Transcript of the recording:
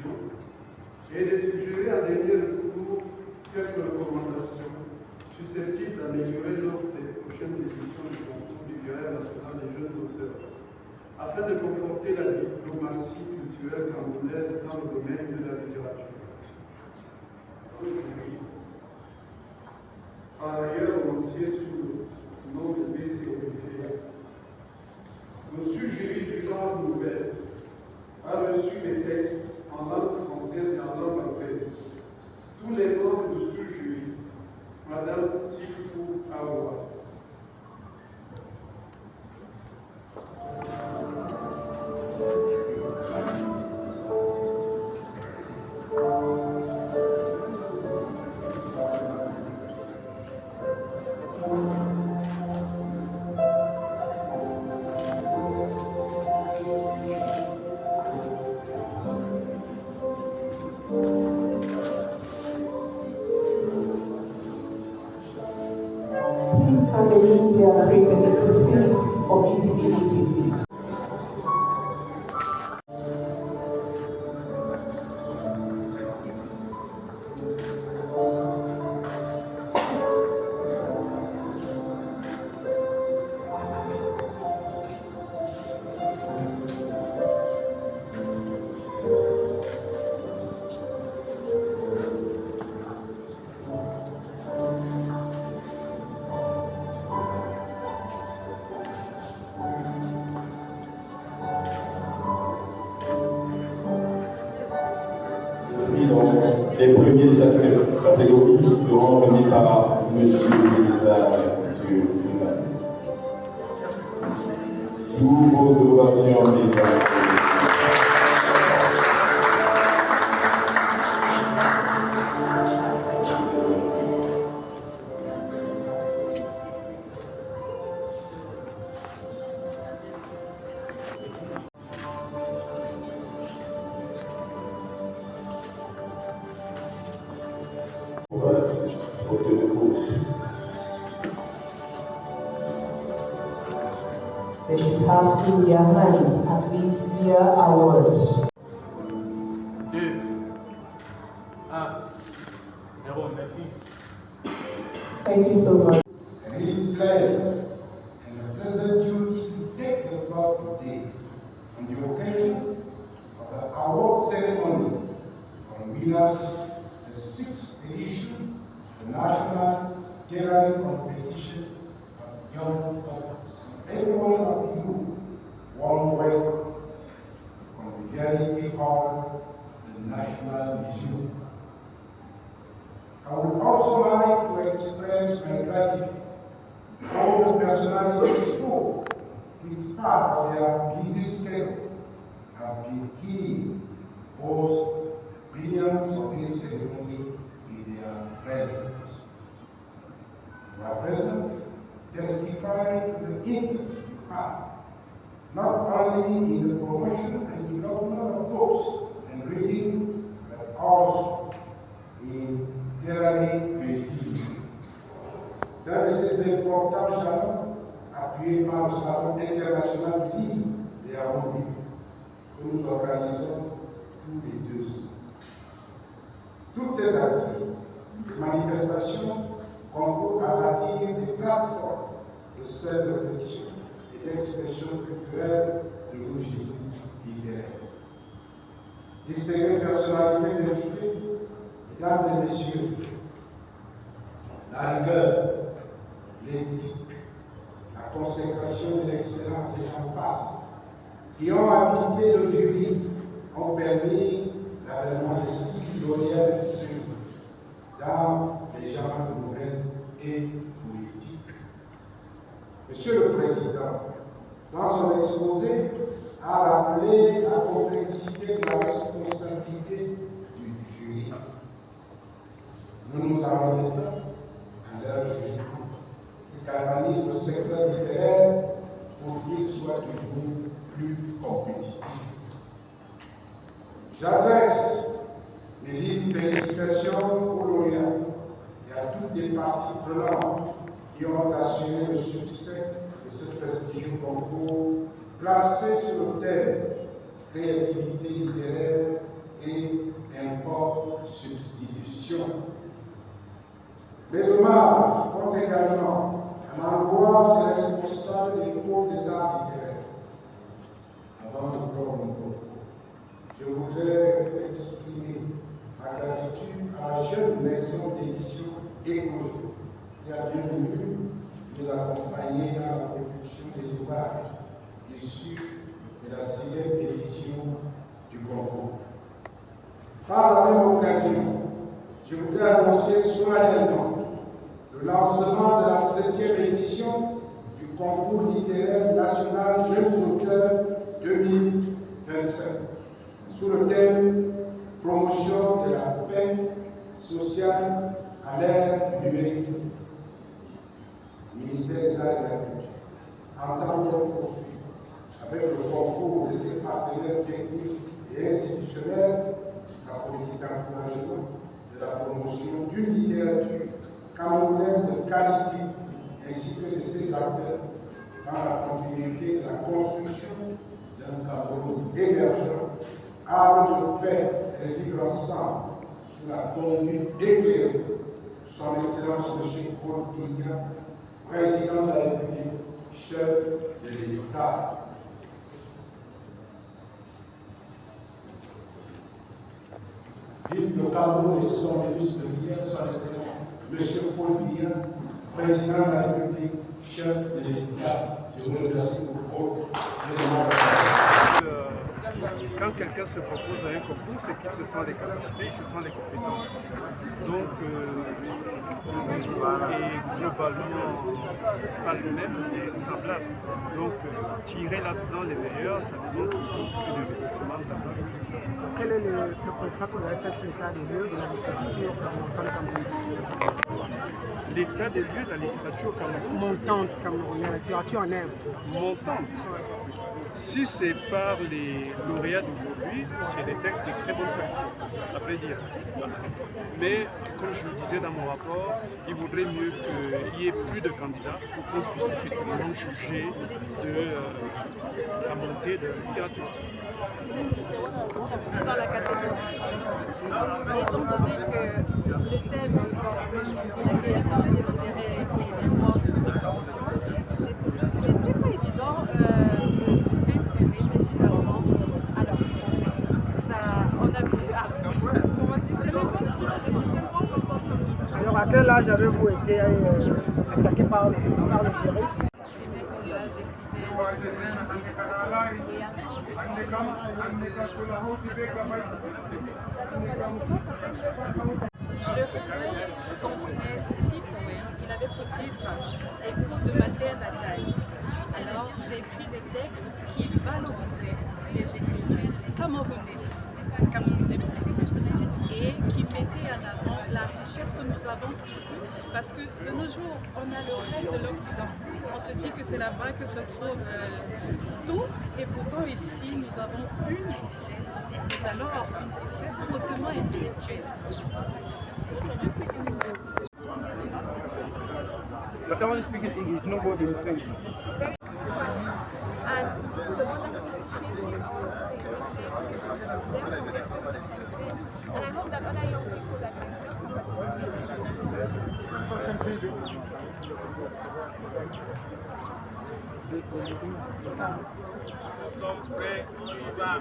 institutions et de suggérer en dernier recours quelques recommandations susceptibles d'améliorer l'offre des prochaines éditions du concours du Biennale national des jeunes auteurs, afin de conforter la diplomatie culturelle camerounaise dans le domaine de la littérature. Par ailleurs, lancé sous le nom de BCOPP, le jury du genre nouvelle a reçu les textes en langue française et en langue anglaise. Tous les membres de ce jury, Madame Tifou Awa, Please can the media create a little space for visibility, please? Les premiers de chaque catégorie seront remis par M. César Dumas. Sous vos ovations, mesdames. They should have in their hands at least their awards. 2, 1, 0, merci. Thank you so much. A real pleasure and a pleasant duty to take the floor today on the occasion of the award ceremony on winners the 6th edition of the National Literary Competition of Young Authors. Every one of you, warm welcome from the Conviviality Hall, the National Museum. I would also like to express my gratitude to all the personalities who, in spite of their busy schedules, have been key both the brilliance of this ceremony in their presence. Their presence testify to the interest you have, not only in the promotion and development of books and reading, but also in literary creativity. Dans ces importants jalons, appuyés par le Salon international du livre des Arabes, que nous organisons tous les 2 ans. Toutes ces activités, les manifestations, concourent à bâtir des plateformes de cette réflexion et d'expression culturelle de nos génies littéraires. Distinguées personnalités invitées, mesdames et messieurs, la rigueur, l'éthique, la consécration de l'excellence et j'en passe, qui ont habité le jury, ont permis l'avènement des 6 lauréats ce jour dans les genres nouvelles et poétiques. Monsieur le Président, dans son exposé, a rappelé la complexité de la responsabilité du jury. Nous nous en remettons à leur jugement qui galvanise le secteur littéraire pour qu'il soit toujours plus compétitif. J'adresse mes vives félicitations aux lauréats et à toutes les parties prenantes qui ont assuré le succès de ce prestigieux concours placé sur le thème créativité littéraire et également à l'endroit des responsables des cours des arts littéraires. Avant de clore mon propos, je voudrais exprimer ma gratitude à la jeune maison d'édition Éclosion qui a bien voulu nous accompagner dans la production des ouvrages issus de la 6e édition du concours. Par la même occasion, je voudrais annoncer solennellement le lancement de la 7e édition du concours littéraire national Jeunes auteurs 2025 sous le thème Promotion de la paix sociale à l'ère numérique. Le ministère des Arts et de la Culture entend donc poursuivre avec le concours de ses partenaires techniques et institutionnels sa politique d'encouragement de la promotion d'une littérature camerounaise de qualité ainsi que de ses acteurs dans la continuité de la construction d'un Cameroun émergent, arbre de paix et vivre ensemble sous la conduite éclairée de son Excellence M. Paul Biya, président de la République, chef de l'État. Vive le Cameroun et son ministre de l'État, son Excellence M. Paul Biya, président de la République, chef de l'État. Je vous remercie pour votre Quand quelqu'un se propose à un concours, c'est qu'il se sent les capacités, il se sent les compétences. Donc, et globalement, pas le même, mais semblable. Donc, tirer là-dedans les meilleurs, ça demande beaucoup d'investissement de la part. Quel est le constat que vous avez fait sur l'état des lieux de la littérature camerounaise? L'état des lieux de la littérature camerounaise. Montante camerounaise, la littérature en œuvre. Montante. Si c'est par les lauréats d'aujourd'hui, c'est des textes de très bonne qualité, à vrai dire. Mais, comme je le disais dans mon rapport, il vaudrait mieux qu'il y ait plus de candidats pour qu'on puisse effectivement juger de la montée de la littérature. Dans la catégorie. Étant donné que le thème de la créativité littéraire est tellement c'est pas évident de s'inspirer différemment. Alors, ça, on a vu, comment dire, c'est l'émotion, je suis tellement contente comme ça. Alors, à quel âge avez-vous été attaqué par le virus? Le recueil comprenait 6 poèmes. Il avait pour titre Écho de ma terre natale. Alors j'ai pris des textes qui valorisaient les écrivains camerounais et qui mettaient en avant la richesse que nous avons ici, parce que de nos jours, on a le rêve de l'Occident. On se dit que c'est là-bas que se trouve tout, et pourtant ici, nous avons une richesse, mais alors une richesse hautement intellectuelle. But I want to speak in English, no more than French. And it's a wonderful initiative to say therefore this is intelligent, and I hope that other young people that myself can participate. Nous sommes prêts, on y va,